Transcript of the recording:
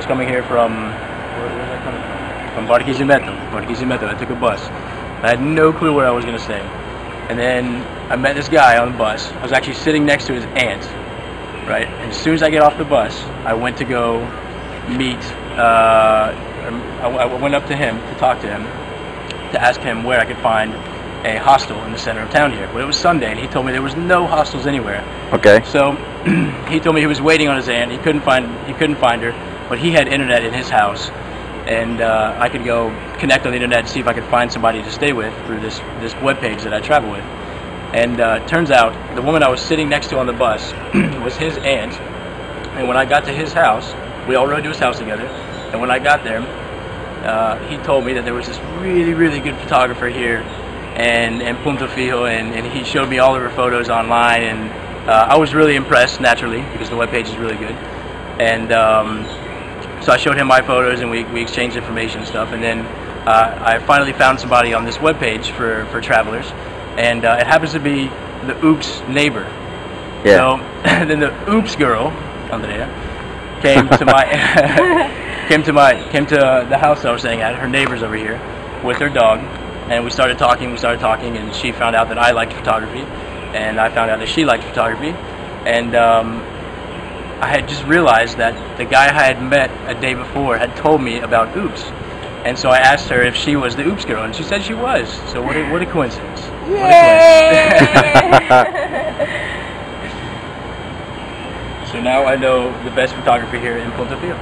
was coming here from, where was I coming from? From Barquisimeto. I took a bus. I had no clue where I was going to stay. And then I met this guy on the bus. I was actually sitting next to his aunt, right? And as soon as I get off the bus, I went to go meet, I went up to him to talk to him, to ask him where I could find a hostel in the center of town here. But it was Sunday, and he told me there was no hostels anywhere. Okay. So he told me he was waiting on his aunt. He couldn't find her, but he had internet in his house, and I could go connect on the internet and see if I could find somebody to stay with through this webpage that I travel with. And turns out the woman I was sitting next to on the bus was his aunt. And when I got to his house, we all rode to his house together. And when I got there, he told me that there was this really good photographer here and Punto Fijo, and he showed me all of her photos online, and I was really impressed, naturally, because the webpage is really good. And so I showed him my photos, and we exchanged information and stuff. And then I finally found somebody on this webpage for travelers, and it happens to be the Oops neighbor. Yeah. So then the Oops girl, Andrea, came to my came to the house I was staying at. Her neighbor's over here with her dog, and we started talking, and she found out that I liked photography, and I found out that she liked photography, and I had just realized that the guy I had met a day before had told me about Oops, and so I asked her if she was the Oops girl, and she said she was. So what a coincidence! Yay! What a coincidence! So now I know the best photographer here in Punto Fijo.